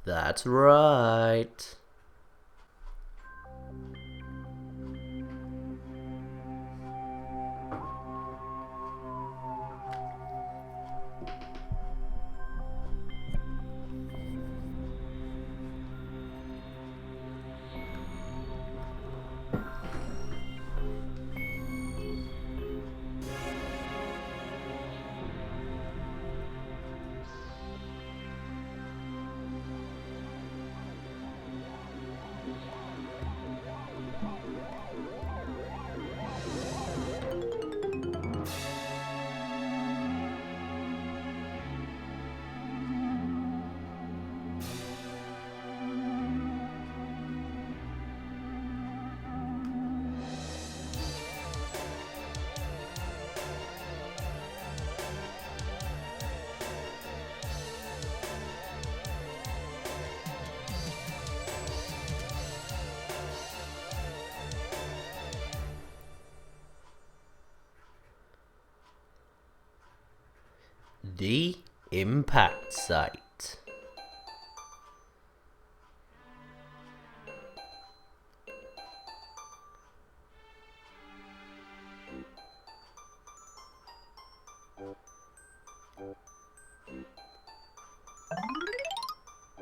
That's right. The impact site.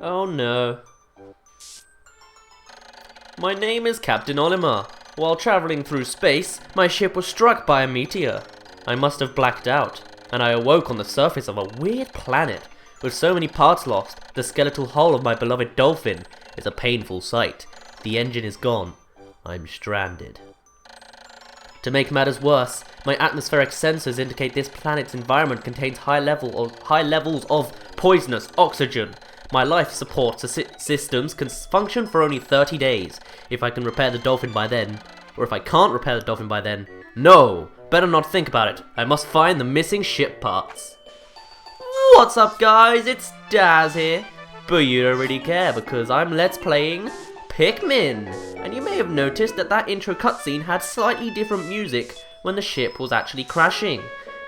Oh no. My name is Captain Olimar. While traveling through space, my ship was struck by a meteor. I must have blacked out, and I awoke on the surface of a weird planet. With so many parts lost, the skeletal hull of my beloved dolphin is a painful sight. The engine is gone. I'm stranded. To make matters worse, my atmospheric sensors indicate this planet's environment contains high levels of poisonous oxygen. My life support systems can function for only 30 days. If I can repair the dolphin by then, or if I can't repair the dolphin by then, no! Better not think about it. I must find the missing ship parts. What's up, guys? It's Daz here. But you don't really care because I'm Let's Playing Pikmin. And you may have noticed that that intro cutscene had slightly different music when the ship was actually crashing.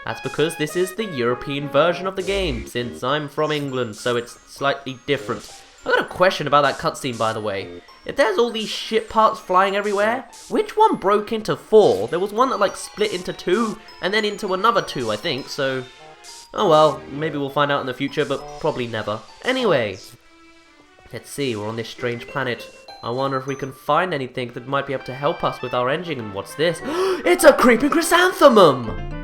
That's because this is the European version of the game, since I'm from England, so it's slightly different. I got a question about that cutscene, by the way. If there's all these ship parts flying everywhere, which one broke into 4? There was one that like split into 2, and then into another 2, I think, so... Oh well, maybe we'll find out in the future, but probably never. Anyway, let's see, we're on this strange planet. I wonder if we can find anything that might be able to help us with our engine, and what's this? It's a creeping chrysanthemum!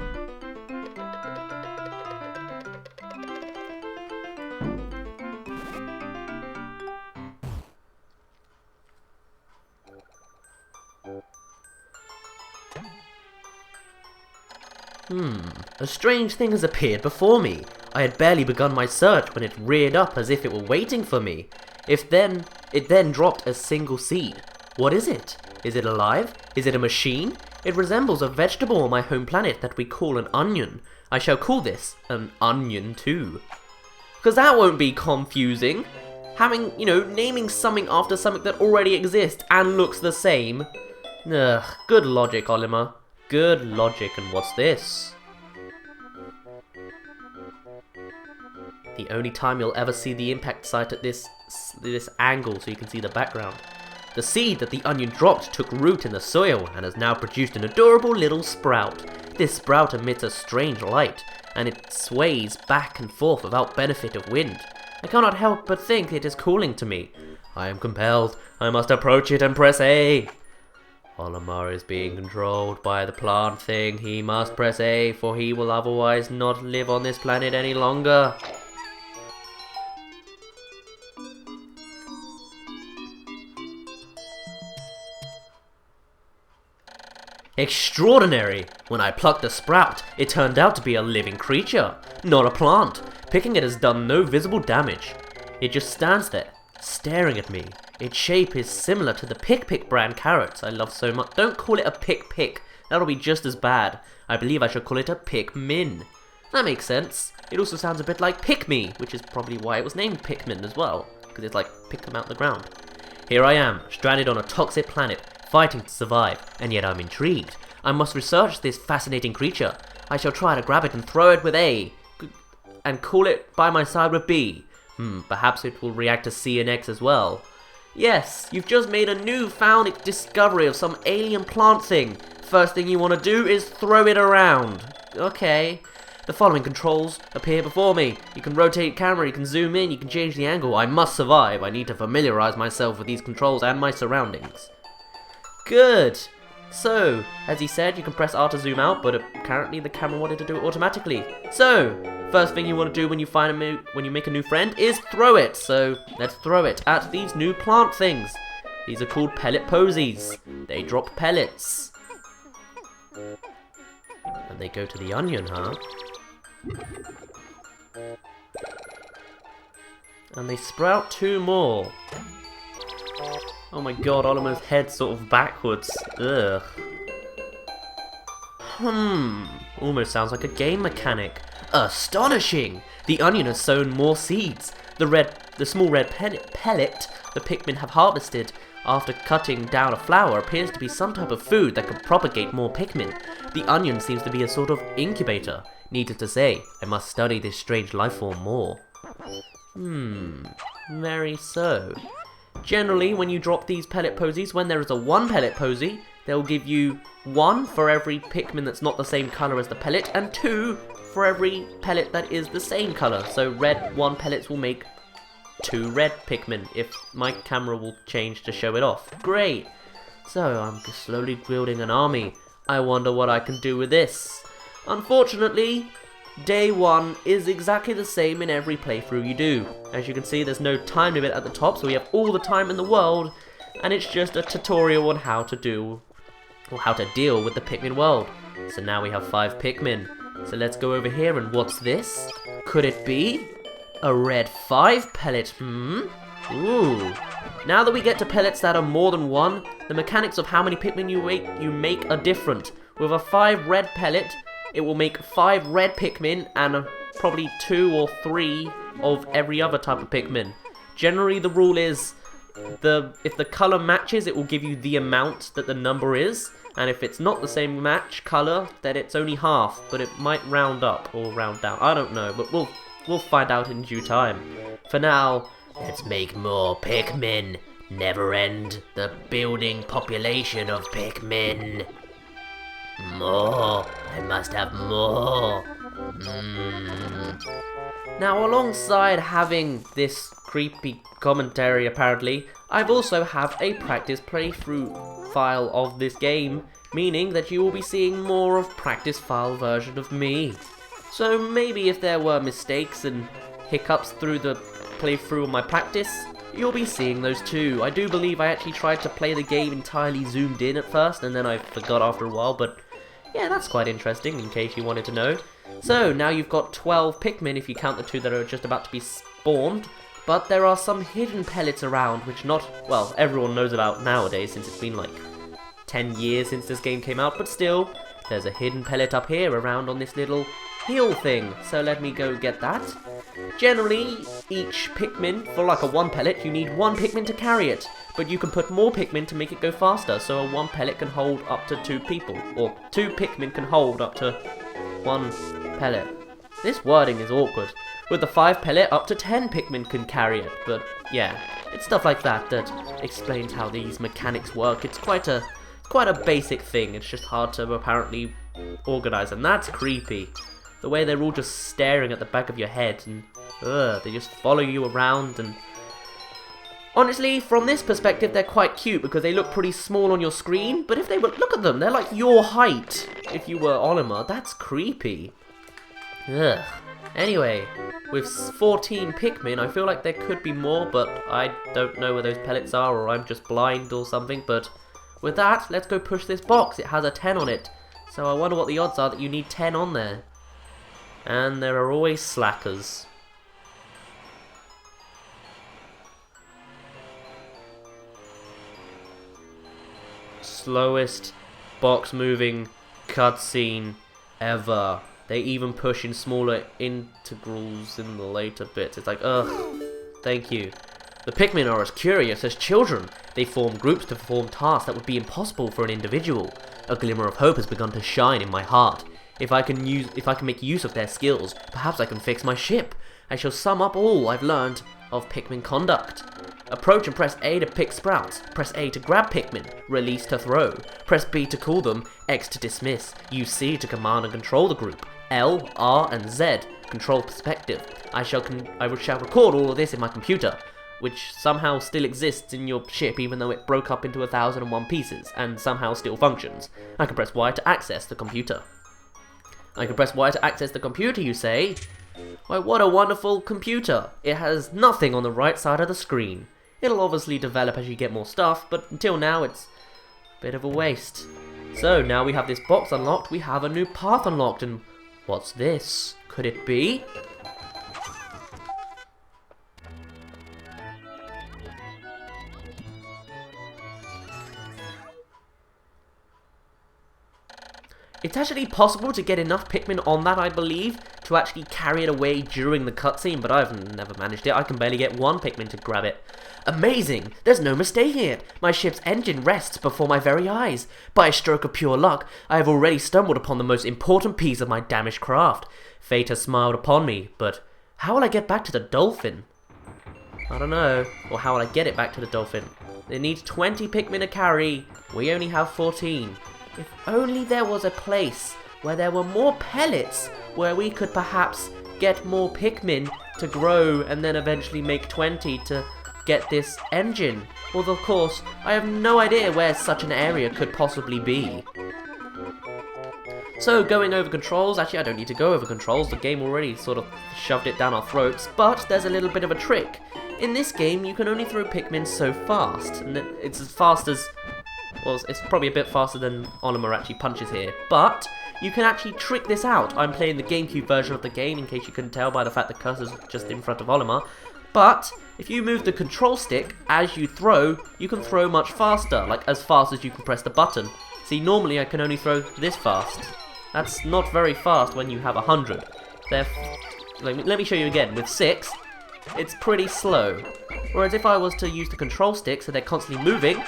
A strange thing has appeared before me. I had barely begun my search when it reared up as if it were waiting for me. It then dropped a single seed. What is it? Is it alive? Is it a machine? It resembles a vegetable on my home planet that we call an onion. I shall call this an onion too. Because that won't be confusing. Having, naming something after something that already exists and looks the same. Ugh, good logic, Olimar. Good logic, and what's this? The only time you'll ever see the impact site at this angle so you can see the background. The seed that the onion dropped took root in the soil and has now produced an adorable little sprout. This sprout emits a strange light, and it sways back and forth without benefit of wind. I cannot help but think it is calling to me. I am compelled. I must approach it and press A. Olimar is being controlled by the plant thing. He must press A, for he will otherwise not live on this planet any longer. Extraordinary! When I plucked the sprout, it turned out to be a living creature, not a plant. Picking it has done no visible damage. It just stands there, staring at me. Its shape is similar to the Pick brand carrots I love so much. Don't call it a Pick. That'll be just as bad. I believe I should call it a Pikmin. That makes sense. It also sounds a bit like Pick Me, which is probably why it was named Pikmin as well. Because it's like, pick them out of the ground. Here I am, stranded on a toxic planet, fighting to survive, and yet I'm intrigued. I must research this fascinating creature. I shall try to grab it and throw it with A, and call it by my side with B. Perhaps it will react to C and X as well. Yes, you've just made a newfound discovery of some alien plant thing. First thing you want to do is throw it around. Okay. The following controls appear before me. You can rotate camera, you can zoom in, you can change the angle. I must survive. I need to familiarize myself with these controls and my surroundings. Good. So, as he said, you can press R to zoom out, but apparently the camera wanted to do it automatically. So, first thing you want to do when you make a new friend is throw it. So, let's throw it at these new plant things. These are called pellet posies. They drop pellets. And they go to the onion, huh? And they sprout 2 more. Oh my god, Oliver's head's sort of backwards. Ugh. Almost sounds like a game mechanic. Astonishing! The onion has sown more seeds. The small red pellet the Pikmin have harvested after cutting down a flower appears to be some type of food that could propagate more Pikmin. The onion seems to be a sort of incubator. Needless to say, I must study this strange lifeform more. Very so. Generally, when you drop these pellet posies, when there is a 1 pellet posy, they'll give you 1 for every Pikmin that's not the same colour as the pellet, and 2 for every pellet that is the same colour. So red 1 pellets will make 2 red Pikmin, if my camera will change to show it off. Great! So, I'm slowly building an army. I wonder what I can do with this. Unfortunately, day 1 is exactly the same in every playthrough you do. As you can see, there's no time limit at the top, so we have all the time in the world, and it's just a tutorial on how to deal with the Pikmin world. So now we have 5 Pikmin. So let's go over here, and what's this? Could it be a red 5 pellet? Ooh. Now that we get to pellets that are more than 1, the mechanics of how many Pikmin you make are different. With a 5 red pellet, it will make 5 red Pikmin and probably 2 or 3 of every other type of Pikmin. Generally, the rule is if the color matches, it will give you the amount that the number is, and if it's not the same match color, then it's only half, but it might round up or round down. I don't know, but we'll find out in due time. For now, let's make more Pikmin. Never end the building population of Pikmin. More. I must have more. Now, alongside having this creepy commentary, apparently, I've also have a practice playthrough file of this game, meaning that you will be seeing more of practice file version of me. So maybe if there were mistakes and hiccups through the playthrough of my practice, you'll be seeing those too. I do believe I actually tried to play the game entirely zoomed in at first, and then I forgot after a while, but yeah, that's quite interesting in case you wanted to know. So, now you've got 12 Pikmin if you count the 2 that are just about to be spawned, but there are some hidden pellets around which everyone knows about nowadays since it's been like 10 years since this game came out, but still, there's a hidden pellet up here around on this little hill thing, so let me go get that. Generally, each Pikmin, for like a 1 pellet, you need 1 Pikmin to carry it, but you can put more Pikmin to make it go faster, so a 1 pellet can hold up to 2 people, or 2 Pikmin can hold up to 1 pellet. This wording is awkward. With the 5 pellet, up to 10 Pikmin can carry it, but yeah, it's stuff like that that explains how these mechanics work. It's quite a basic thing, it's just hard to apparently organize, and that's creepy. The way they're all just staring at the back of your head, and they just follow you around, and honestly, from this perspective, they're quite cute because they look pretty small on your screen, but if they were, look at them, they're like your height. If you were Olimar, that's creepy. Ugh. Anyway, with 14 Pikmin, I feel like there could be more, but I don't know where those pellets are, or I'm just blind or something, but with that, let's go push this box. It has a 10 on it, so I wonder what the odds are that you need 10 on there. And there are always slackers. Slowest box moving cutscene ever. They even push in smaller integrals in the later bits. It's like, ugh, thank you. The Pikmin are as curious as children. They form groups to perform tasks that would be impossible for an individual. A glimmer of hope has begun to shine in my heart. If I can make use of their skills, perhaps I can fix my ship. I shall sum up all I've learned of Pikmin conduct. Approach and press A to pick sprouts, press A to grab Pikmin, release to throw, press B to call them, X to dismiss, use C to command and control the group, L, R, and Z, control perspective. I shall record all of this in my computer, which somehow still exists in your ship even though it broke up into 1001 pieces, and somehow still functions. I can press Y to access the computer. I can press Y to access the computer, you say? Why, what a wonderful computer! It has nothing on the right side of the screen. It'll obviously develop as you get more stuff, but until now it's a bit of a waste. So now we have this box unlocked, we have a new path unlocked, and what's this? Could it be? It's actually possible to get enough Pikmin on that, I believe, to actually carry it away during the cutscene, but I've never managed it. I can barely get one Pikmin to grab it. Amazing! There's no mistaking it! My ship's engine rests before my very eyes. By a stroke of pure luck, I have already stumbled upon the most important piece of my damaged craft. Fate has smiled upon me, but how will I get back to the dolphin? I don't know. Or how will I get it back to the dolphin? It needs 20 Pikmin to carry. We only have 14. If only there was a place where there were more pellets, where we could perhaps get more Pikmin to grow and then eventually make 20 to get this engine. Although of course, I have no idea where such an area could possibly be. So going over controls, actually I don't need to go over controls, the game already sort of shoved it down our throats, but there's a little bit of a trick. In this game you can only throw Pikmin so fast, and it's as fast as, well, it's probably a bit faster than Olimar actually punches here, but you can actually trick this out. I'm playing the GameCube version of the game, in case you couldn't tell by the fact the cursor's just in front of Olimar. But if you move the control stick as you throw, you can throw much faster, like as fast as you can press the button. See, normally I can only throw this fast. That's not very fast when you have 100. Let me show you again. With 6, it's pretty slow. Whereas if I was to use the control stick so they're constantly moving,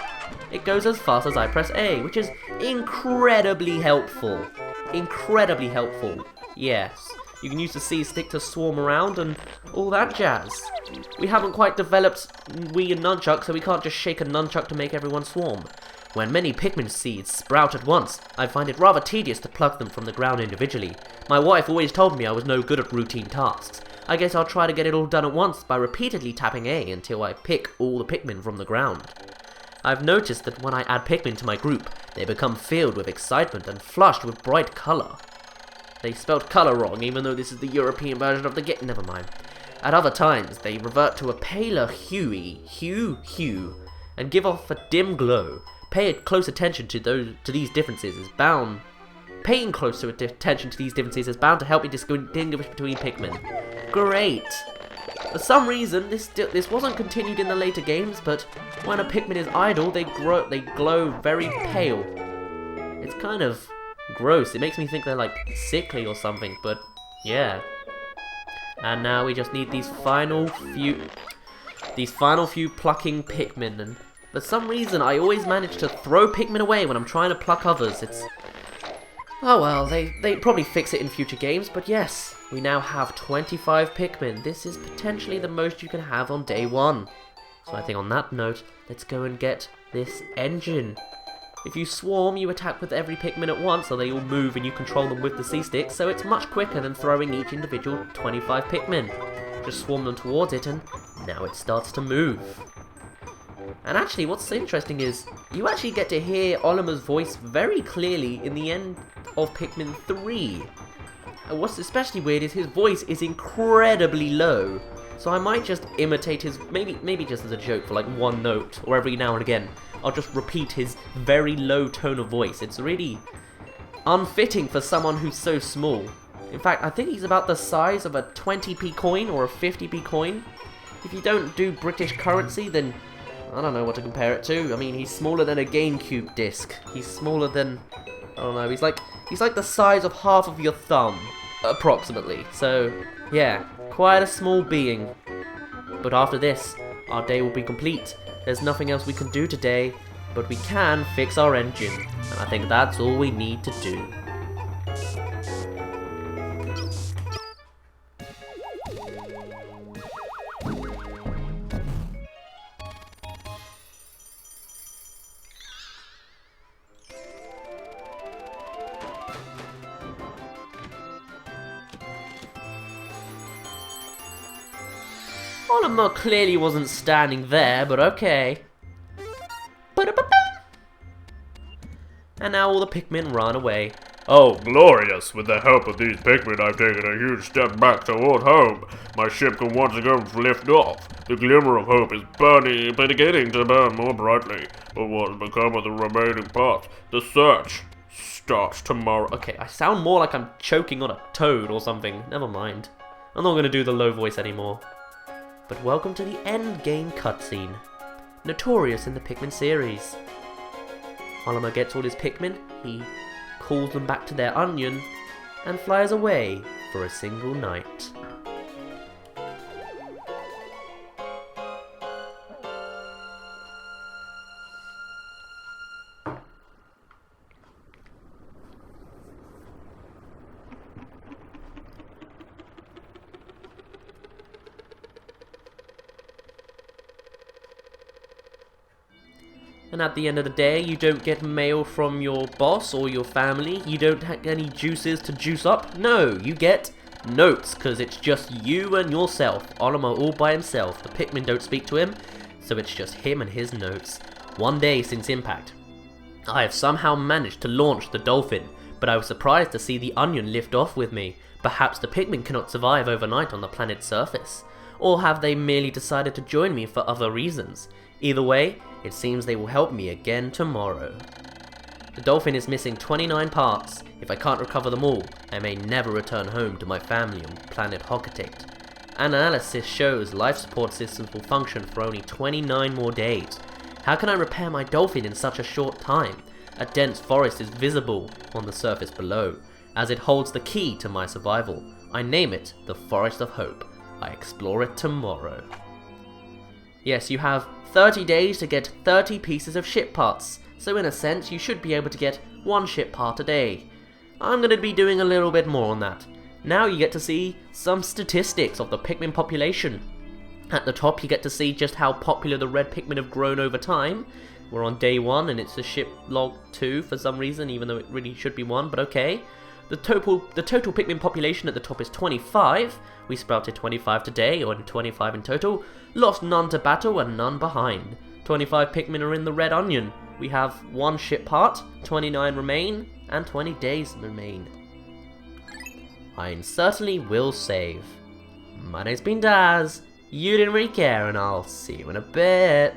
it goes as fast as I press A, which is incredibly helpful. Incredibly helpful. Yes. You can use the C stick to swarm around and all that jazz. We haven't quite developed Wii and Nunchuck, so we can't just shake a Nunchuck to make everyone swarm. When many Pikmin seeds sprout at once, I find it rather tedious to pluck them from the ground individually. My wife always told me I was no good at routine tasks. I guess I'll try to get it all done at once by repeatedly tapping A until I pick all the Pikmin from the ground. I've noticed that when I add Pikmin to my group, they become filled with excitement and flushed with bright colour. They spelled colour wrong, even though this is the European version of the game. Never mind. At other times, they revert to a paler hue, and give off a dim glow. Paying close attention to these differences is bound to help me distinguish between Pikmin. Great! For some reason, this wasn't continued in the later games, but when a Pikmin is idle, they glow very pale. It's kind of gross. It makes me think they're like sickly or something, but yeah. And now we just need these final few plucking Pikmin, and for some reason I always manage to throw Pikmin away when I'm trying to pluck others. It's, oh well, they probably fix it in future games, but yes, we now have 25 Pikmin. This is potentially the most you can have on day 1. So I think on that note, let's go and get this engine. If you swarm, you attack with every Pikmin at once, so they all move and you control them with the C-stick, so it's much quicker than throwing each individual 25 Pikmin. Just swarm them towards it and now it starts to move. And actually, what's interesting is, you actually get to hear Olimar's voice very clearly in the end of Pikmin 3. And what's especially weird is his voice is incredibly low. So I might just imitate his, maybe just as a joke for like one note, or every now and again, I'll just repeat his very low tone of voice. It's really unfitting for someone who's so small. In fact, I think he's about the size of a 20p coin or a 50p coin. If you don't do British currency, then I don't know what to compare it to. I mean, he's smaller than a GameCube disc. He's smaller than, I don't know, he's like the size of half of your thumb, approximately. So, yeah, quite a small being. But after this, our day will be complete. There's nothing else we can do today, but we can fix our engine, and I think that's all we need to do. Olimar clearly wasn't standing there, but okay. And now all the Pikmin run away. Oh, glorious! With the help of these Pikmin, I've taken a huge step back toward home. My ship can once again lift off. The glimmer of hope is beginning to burn more brightly. But what has become of the remaining parts? The search starts tomorrow. Okay, I sound more like I'm choking on a toad or something. Never mind. I'm not going to do the low voice anymore. But welcome to the end game cutscene. Notorious in the Pikmin series. Olimar gets all his Pikmin, he calls them back to their onion, and flies away for a single night. And at the end of the day, you don't get mail from your boss or your family. You don't have any juices to juice up. No, you get notes, because it's just you and yourself. Olimar all by himself. The Pikmin don't speak to him, so it's just him and his notes. One day since Impact, I have somehow managed to launch the Dolphin, but I was surprised to see the Onion lift off with me. Perhaps the Pikmin cannot survive overnight on the planet's surface. Or have they merely decided to join me for other reasons? Either way, it seems they will help me again tomorrow. The Dolphin is missing 29 parts. If I can't recover them all, I may never return home to my family on planet Hocotate. Analysis shows life support systems will function for only 29 more days. How can I repair my Dolphin in such a short time? A dense forest is visible on the surface below, as it holds the key to my survival. I name it the Forest of Hope. I explore it tomorrow. Yes, you have 30 days to get 30 pieces of ship parts, so in a sense you should be able to get one ship part a day. I'm going to be doing a little bit more on that. Now you get to see some statistics of the Pikmin population. At the top you get to see just how popular the red Pikmin have grown over time. We're on day 1 and it's a ship log 2 for some reason, even though it really should be 1, but okay. The total Pikmin population at the top is 25. We sprouted 25 today, or 25 in total. Lost none to battle and none behind. 25 Pikmin are in the red onion. We have 1 ship part, 29 remain, and 20 days remain. I certainly will save. My name's been Daz. You didn't really care, and I'll see you in a bit.